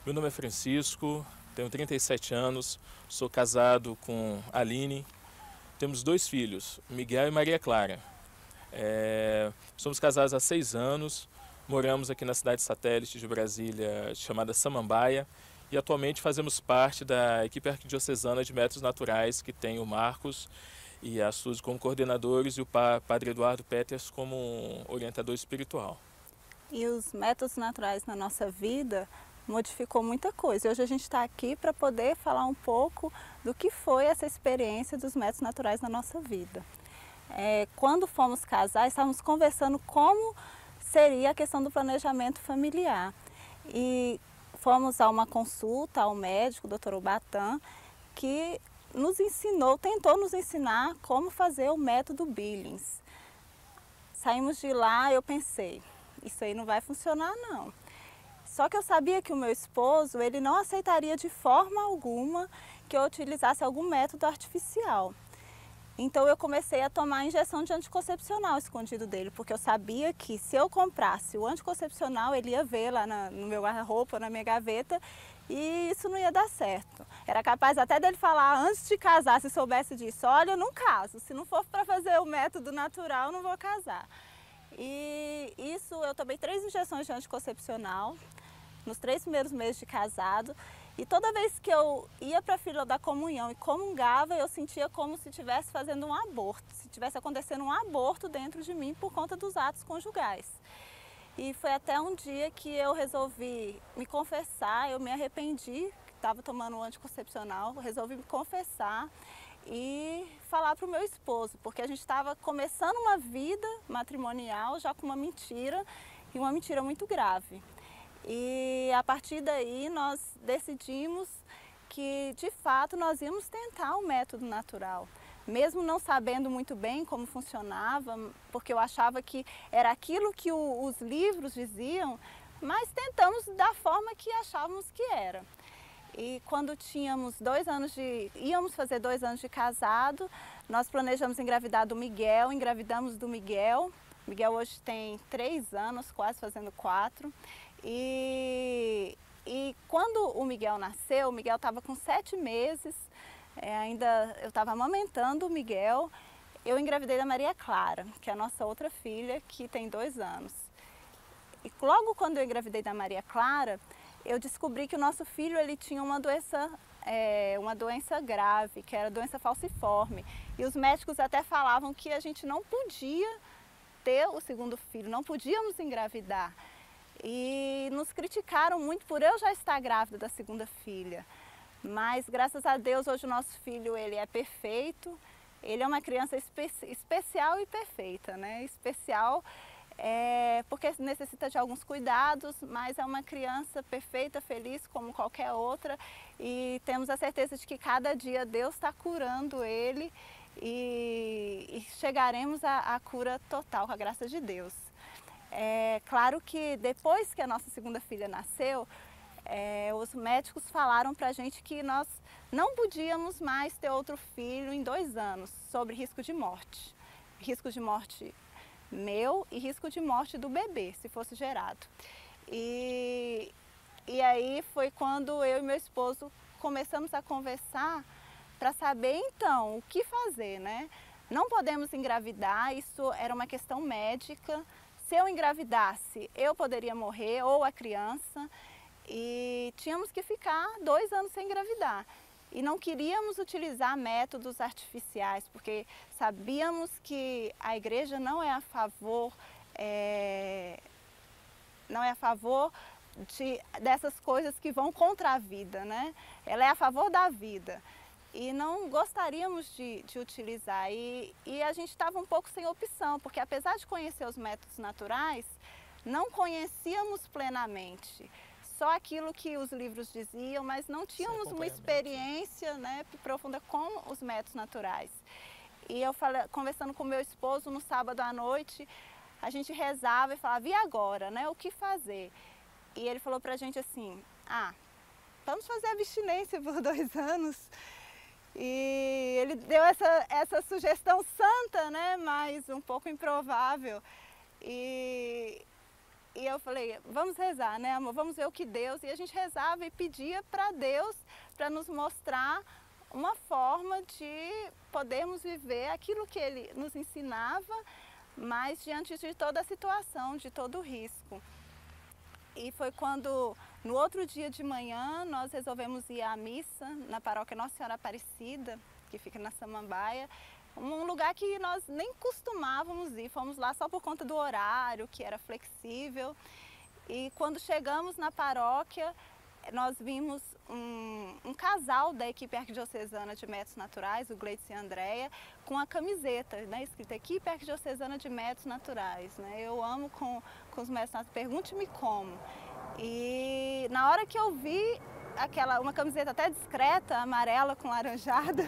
Meu nome é Francisco, tenho 37 anos, sou casado com a Aline, temos 2 filhos, Miguel e Maria Clara. Somos casados há 6 anos, moramos aqui na cidade satélite de Brasília, chamada Samambaia, e atualmente fazemos parte da equipe arquidiocesana de métodos naturais, que tem o Marcos e a Suzy como coordenadores e o Padre Eduardo Peters como um orientador espiritual. E os métodos naturais na nossa vida modificou muita coisa. Hoje a gente está aqui para poder falar um pouco do que foi essa experiência dos métodos naturais na nossa vida. Quando fomos casar, estávamos conversando como seria a questão do planejamento familiar. E fomos a uma consulta ao médico, o Dr. Ubatã, que nos ensinou, tentou nos ensinar como fazer o método Billings. Saímos de lá, eu pensei, isso aí não vai funcionar não. Só que eu sabia que o meu esposo, ele não aceitaria de forma alguma que eu utilizasse algum método artificial. Então eu comecei a tomar injeção de anticoncepcional escondido dele, porque eu sabia que se eu comprasse o anticoncepcional, ele ia ver lá no meu guarda-roupa, na minha gaveta, e isso não ia dar certo. Era capaz até dele falar antes de casar, se soubesse disso, olha, eu não caso, se não for para fazer o método natural, eu não vou casar. E isso, eu tomei 3 injeções de anticoncepcional nos 3 primeiros meses de casado, e toda vez que eu ia para a fila da comunhão e comungava, eu sentia como se estivesse fazendo um aborto, se estivesse acontecendo um aborto dentro de mim por conta dos atos conjugais. E foi até um dia que eu resolvi me confessar, eu me arrependi, que estava tomando um anticoncepcional, resolvi me confessar e falar para o meu esposo, porque a gente estava começando uma vida matrimonial já com uma mentira, e uma mentira muito grave. E a partir daí nós decidimos que de fato nós íamos tentar o método natural, mesmo não sabendo muito bem como funcionava, porque eu achava que era aquilo que os livros diziam, mas tentamos da forma que achávamos que era. E quando tínhamos íamos fazer 2 anos de casado, nós planejamos engravidar do Miguel, engravidamos do Miguel. Miguel hoje tem 3 anos, quase fazendo 4. E quando o Miguel nasceu, o Miguel estava com 7 meses, ainda eu estava amamentando o Miguel, eu engravidei da Maria Clara, que é a nossa outra filha, que tem 2 anos. E logo quando eu engravidei da Maria Clara, eu descobri que o nosso filho ele tinha uma doença grave, que era a doença falciforme. E os médicos até falavam que a gente não podia ter o segundo filho, não podíamos engravidar. E nos criticaram muito por eu já estar grávida da segunda filha. Mas graças a Deus hoje o nosso filho ele é perfeito. Ele é uma criança especial e perfeita, né? Especial porque necessita de alguns cuidados, mas é uma criança perfeita, feliz como qualquer outra. E temos a certeza de que cada dia Deus está curando ele e chegaremos à cura total com a graça de Deus. É claro que depois que a nossa segunda filha nasceu, os médicos falaram para a gente que nós não podíamos mais ter outro filho em 2 anos, sobre risco de morte. Risco de morte meu e risco de morte do bebê, se fosse gerado. E aí foi quando eu e meu esposo começamos a conversar para saber então o que fazer, né? Não podemos engravidar, isso era uma questão médica. Se eu engravidasse, eu poderia morrer, ou a criança, e tínhamos que ficar 2 anos sem engravidar. E não queríamos utilizar métodos artificiais, porque sabíamos que a igreja não é a favor, dessas coisas que vão contra a vida, né? Ela é a favor da vida. E não gostaríamos de utilizar. E a gente estava um pouco sem opção, porque apesar de conhecer os métodos naturais, não conhecíamos plenamente. Só aquilo que os livros diziam, mas não tínhamos uma experiência, né, profunda com os métodos naturais. E eu conversando com meu esposo no sábado à noite, a gente rezava e falava, e agora, né, o que fazer? E ele falou pra gente assim, vamos fazer abstinência por 2 anos. E ele deu essa sugestão santa, né, mas um pouco improvável. E E eu falei, vamos rezar, né, amor? Vamos ver o que Deus... E a gente rezava e pedia para Deus para nos mostrar uma forma de podermos viver aquilo que Ele nos ensinava, mas diante de toda a situação, de todo o risco. E foi quando, no outro dia de manhã, nós resolvemos ir à missa na paróquia Nossa Senhora Aparecida, que fica na Samambaia, um lugar que nós nem costumávamos ir, fomos lá só por conta do horário, que era flexível. E quando chegamos na paróquia, nós vimos um casal da equipe arquidiocesana de métodos naturais, o Gleidson e a Andréia, com a camiseta, né, escrita Equipe Arquidiocesana de Métodos Naturais. Né? Eu amo com os métodos naturais, pergunte-me como. E na hora que eu vi uma camiseta até discreta, amarela com laranjada,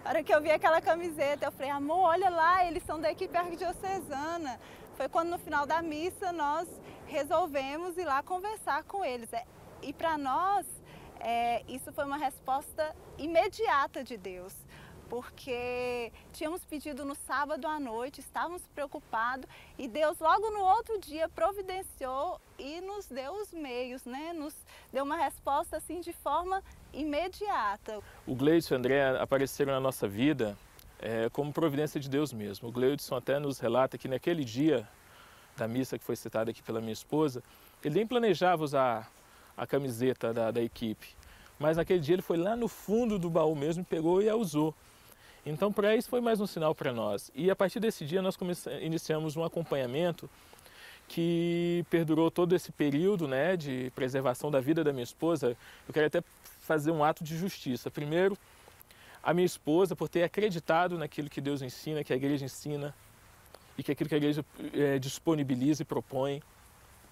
na hora que eu vi aquela camiseta, eu falei, amor, olha lá, eles são da equipe arquidiocesana. Foi quando no final da missa nós resolvemos ir lá conversar com eles. E para nós, isso foi uma resposta imediata de Deus, porque tínhamos pedido no sábado à noite, estávamos preocupados e Deus logo no outro dia providenciou e nos deu os meios, né? Nos deu uma resposta assim de forma imediata. O Gleidson e a Andréia apareceram na nossa vida como providência de Deus mesmo. O Gleidson até nos relata que naquele dia da missa que foi citada aqui pela minha esposa, ele nem planejava usar a camiseta da equipe, mas naquele dia ele foi lá no fundo do baú mesmo, pegou e a usou. Então para isso foi mais um sinal para nós. E a partir desse dia nós iniciamos um acompanhamento que perdurou todo esse período, né, de preservação da vida da minha esposa. Eu quero até fazer um ato de justiça. Primeiro, a minha esposa, por ter acreditado naquilo que Deus ensina, que a igreja ensina, e que aquilo que a igreja disponibiliza e propõe,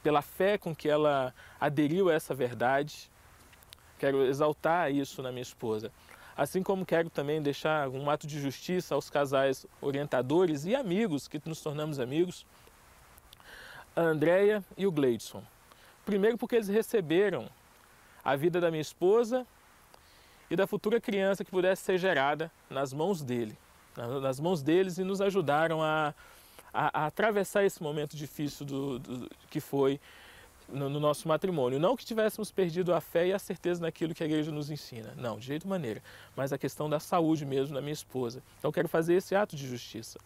pela fé com que ela aderiu a essa verdade. Quero exaltar isso na minha esposa. Assim como quero também deixar um ato de justiça aos casais orientadores e amigos, que nos tornamos amigos, a Andréia e o Gleidson. Primeiro porque eles receberam a vida da minha esposa e da futura criança que pudesse ser gerada nas mãos nas mãos deles, e nos ajudaram a atravessar esse momento difícil que foi no nosso matrimônio. Não que tivéssemos perdido a fé e a certeza naquilo que a igreja nos ensina, não, de jeito maneira, mas a questão da saúde mesmo da minha esposa. Então quero fazer esse ato de justiça.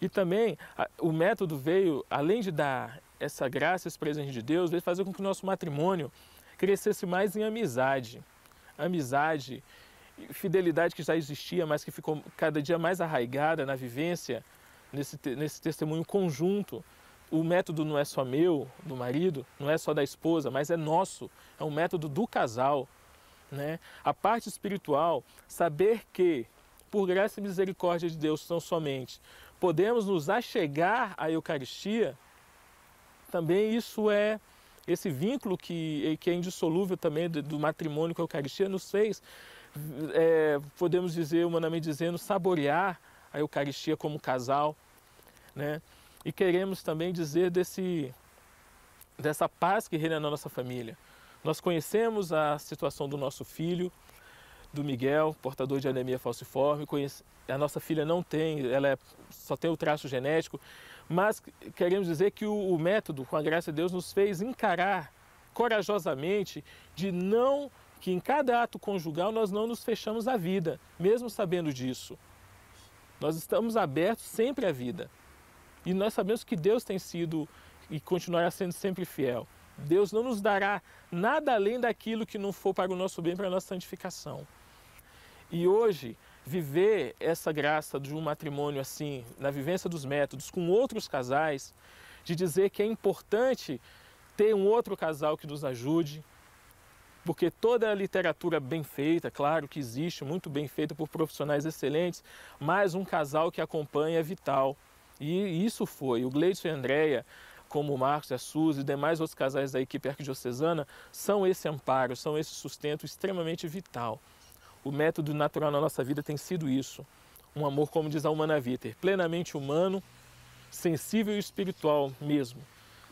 E também o método veio, além de dar essa graça, esse presente de Deus, veio fazer com que o nosso matrimônio crescesse mais em amizade. Amizade, fidelidade que já existia, mas que ficou cada dia mais arraigada na vivência, nesse testemunho conjunto. O método não é só meu, do marido, não é só da esposa, mas é nosso, é um método do casal. Né? A parte espiritual, saber que, por graça e misericórdia de Deus, tão somente podemos nos achegar à Eucaristia, também isso é esse vínculo que é indissolúvel também do matrimônio com a Eucaristia, nos fez, podemos dizer, humanamente dizendo, saborear a Eucaristia como casal, né? E queremos também dizer dessa paz que reina na nossa família. Nós conhecemos a situação do nosso filho, do Miguel, portador de anemia falciforme. A nossa filha não tem, só tem o traço genético, mas queremos dizer que o método, com a graça de Deus, nos fez encarar corajosamente que em cada ato conjugal nós não nos fechamos à vida, mesmo sabendo disso. Nós estamos abertos sempre à vida. E nós sabemos que Deus tem sido e continuará sendo sempre fiel. Deus não nos dará nada além daquilo que não for para o nosso bem, para a nossa santificação. E hoje, viver essa graça de um matrimônio assim, na vivência dos métodos, com outros casais, de dizer que é importante ter um outro casal que nos ajude, porque toda a literatura bem feita, claro que existe, muito bem feita por profissionais excelentes, mas um casal que acompanha é vital. E isso foi. O Gleidson e a Andréia, como o Marcos e a Suzy e demais outros casais da equipe arquidiocesana, são esse amparo, são esse sustento extremamente vital. O método natural na nossa vida tem sido isso. Um amor, como diz a Humana Vitae, plenamente humano, sensível e espiritual mesmo,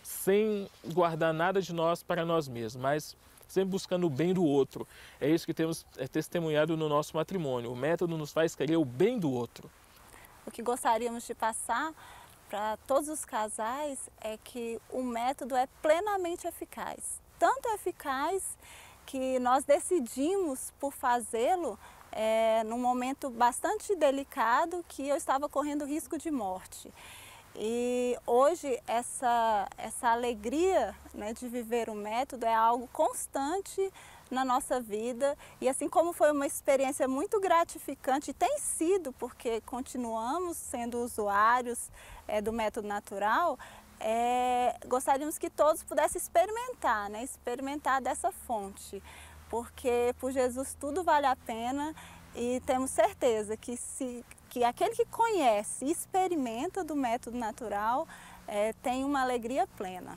sem guardar nada de nós para nós mesmos, mas sempre buscando o bem do outro. É isso que temos testemunhado no nosso matrimônio. O método nos faz querer o bem do outro. O que gostaríamos de passar para todos os casais é que o método é plenamente eficaz. Tanto eficaz que nós decidimos por fazê-lo num momento bastante delicado que eu estava correndo risco de morte. E hoje essa alegria, né, de viver o método é algo constante na nossa vida, e assim como foi uma experiência muito gratificante, e tem sido, porque continuamos sendo usuários do método natural, gostaríamos que todos pudessem experimentar, né, experimentar dessa fonte, porque por Jesus tudo vale a pena, e temos certeza que aquele que conhece e experimenta do método natural tem uma alegria plena.